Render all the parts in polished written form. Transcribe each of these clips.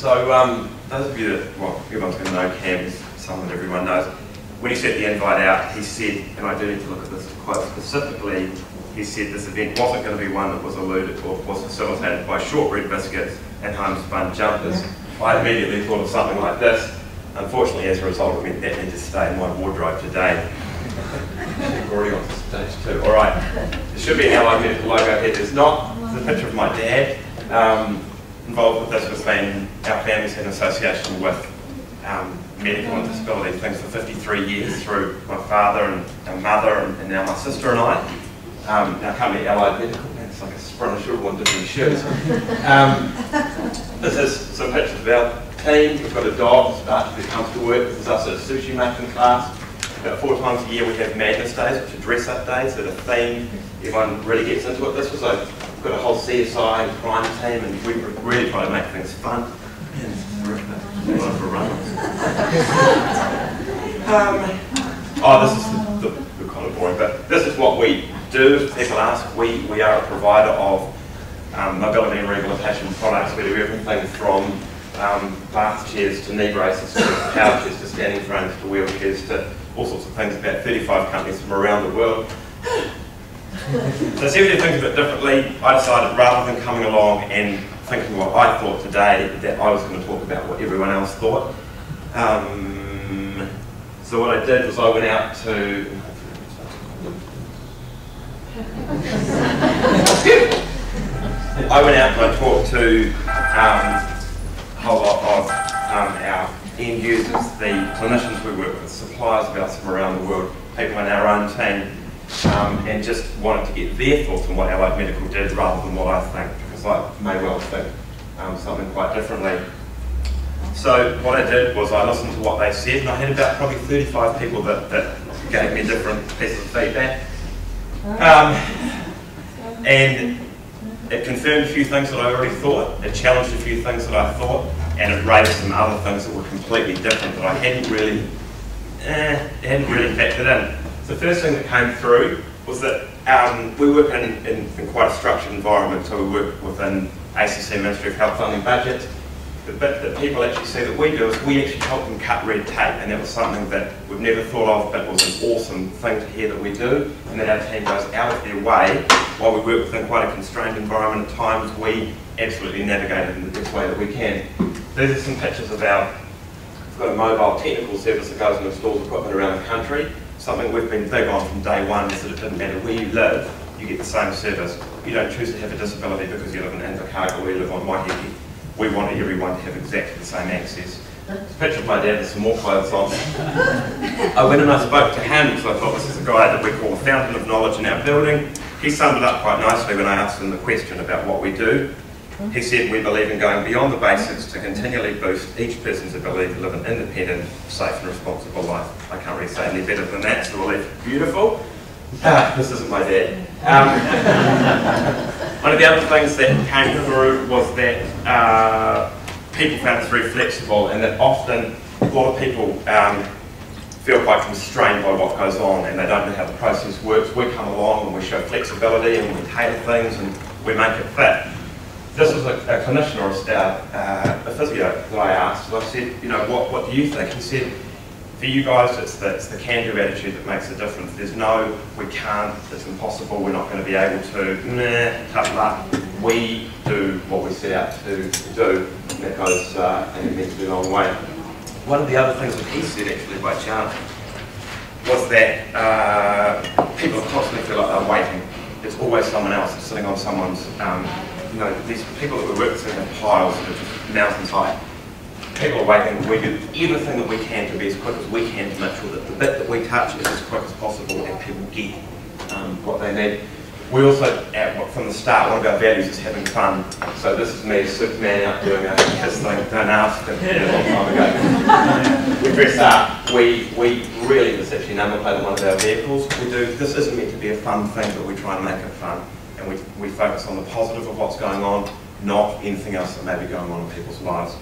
So those of you that, well, everyone's going to know Cam, is someone that everyone knows. When he sent the invite out, he said, and I do need to look at this quite specifically, he said this event wasn't going to be one that was alluded or was facilitated by shortbread biscuits and homespun jumpers. I immediately thought of something like this. Unfortunately, as a result, it meant that need to stay in my wardrobe today. We're already on to stage 2. All right, there should be an Allied Medical logo here. There's not. There's a picture of my dad. Involved with this has been our family's had an association with medical and disability things for 53 years through my father and our mother and now my sister and I. Our company, Allied Medical, it's like a sprint, I should have worn different shoes. This is some pictures of our team. We've got a dog who comes to work. This is us at a sushi making class. About 4 times a year we have Madness Days, which are dress-up days that are themed. Everyone really gets into it. This was we've got a whole CSI and crime team, and we really try to make things fun. This is the kind of boring, but this is what we do. If people ask, we are a provider of mobility and rehabilitation products. We do everything from bath chairs to knee braces to power chairs to standing frames to wheelchairs to all sorts of things. About 35 companies from around the world. So see, we do things a bit differently. I decided rather than coming along and thinking what I thought today, that I was going to talk about what everyone else thought. So what I did was I went out to and I talked to a whole lot of our end users, the clinicians we work with, suppliers of ours from around the world, people in our own team, and just wanted to get their thoughts on what Allied Medical did rather than what I think, because I may well think something quite differently. So what I did was I listened to what they said, and I had about probably 35 people that gave me different pieces of feedback. And it confirmed a few things that I already thought, it challenged a few things that I thought, and it raised some other things that were completely different that I hadn't really factored in. So the first thing that came through was that we work in quite a structured environment, so we work within ACC Ministry of Health Funding budgets. The bit that people actually see that we do is we actually help them cut red tape, and that was something that we've never thought of, but was an awesome thing to hear that we do, and that our team goes out of their way. While we work within quite a constrained environment at times, we absolutely navigate it in the best way that we can. These are some pictures of we've got a mobile technical service that goes and installs equipment around the country. Something we've been big on from day one is that it doesn't matter where you live, you get the same service. You don't choose to have a disability because you live in Invercargill or you live on Waiheke. We want everyone to have exactly the same access. This picture of my dad with some more clothes on. I went and I spoke to him because I thought this is a guy that we call a fountain of knowledge in our building. He summed it up quite nicely when I asked him the question about what we do. He said we believe in going beyond the basics to continually boost each person's ability to live an independent, safe and responsible life. I can't really say any better than that, so we'll leave it beautiful. This isn't my dad. One of the other things that came through was that people found this very flexible, and that often a lot of people feel quite constrained by what goes on and they don't know how the process works. We come along and we show flexibility and we tailor things and we make it fit. This was a clinician or a physio that I asked, and I said, you know, what do you think? He said, for you guys, it's the can-do attitude that makes a difference. There's no, we can't, it's impossible, we're not going to be able to, tough luck. We do what we set out to do, and that goes an immensely long way. One of the other things that he said, actually, by chance, was that people constantly feel like they're waiting. There's always someone else sitting on someone's, you know, these people that we work with have piles that are just mountains high. People are waiting. We do everything that we can to be as quick as we can to make sure that the bit that we touch is as quick as possible and people get what they need. We also, from the start, one of our values is having fun. So this is me, Superman, out doing a kiss thing. Don't ask, a long time ago. We dress up. We really, this is actually number plate on one of our vehicles. This isn't meant to be a fun thing, but we try and make it fun. And we focus on the positive of what's going on, not anything else that may be going on in people's lives.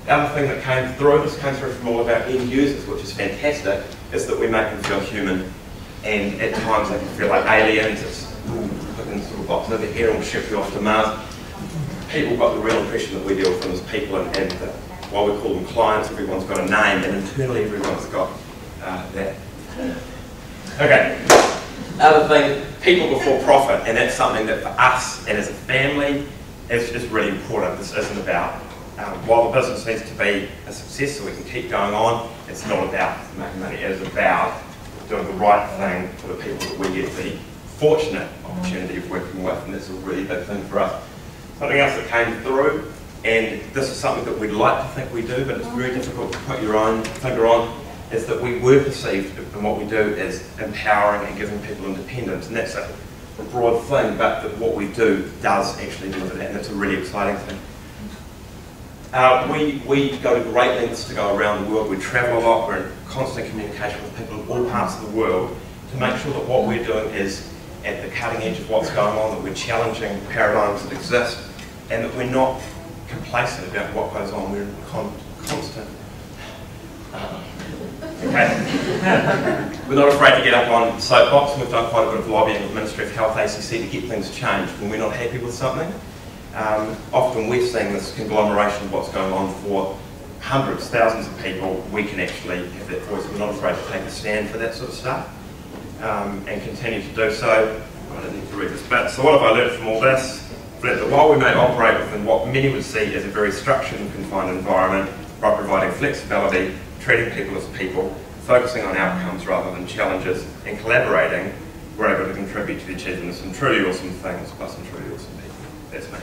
The other thing that came through, this came through from all of our end users, which is fantastic, is that we make them feel human. And at times they can feel like aliens. It's put in sort of box over here and we'll ship you off to Mars. people got the real impression that we deal with them as people, and that while we call them clients, everyone's got a name, and internally everyone's got that. Okay. Other thing, people before profit, and that's something that for us and as a family is really important. This isn't about, while the business needs to be a success so we can keep going on, it's not about making money, it is about doing the right thing for the people that we get the fortunate opportunity of working with, and that's a really big thing for us. Something else that came through, and this is something that we'd like to think we do, but it's very difficult to put your own finger on, is that we were perceived in what we do as empowering and giving people independence, and that's a broad thing, but that what we do does actually deliver that, and it's a really exciting thing. We go to great lengths to go around the world. We travel a lot, we're in constant communication with people in all parts of the world to make sure that what we're doing is at the cutting edge of what's going on, that we're challenging paradigms that exist, and that we're not complacent about what goes on. We're in constant. We're not afraid to get up on soapbox, and we've done quite a bit of lobbying with the Ministry of Health, ACC, to get things changed when we're not happy with something. Often we're seeing this conglomeration of what's going on for hundreds, thousands of people. We can actually have that voice. We're not afraid to take a stand for that sort of stuff, and continue to do so. I don't need to read this bit. So what have I learned from all this? That while we may operate within what many would see as a very structured and confined environment, by providing flexibility, treating people as people, focusing on outcomes rather than challenges, and collaborating, we're able to contribute to the achievement of some truly awesome things by some truly awesome people. That's me.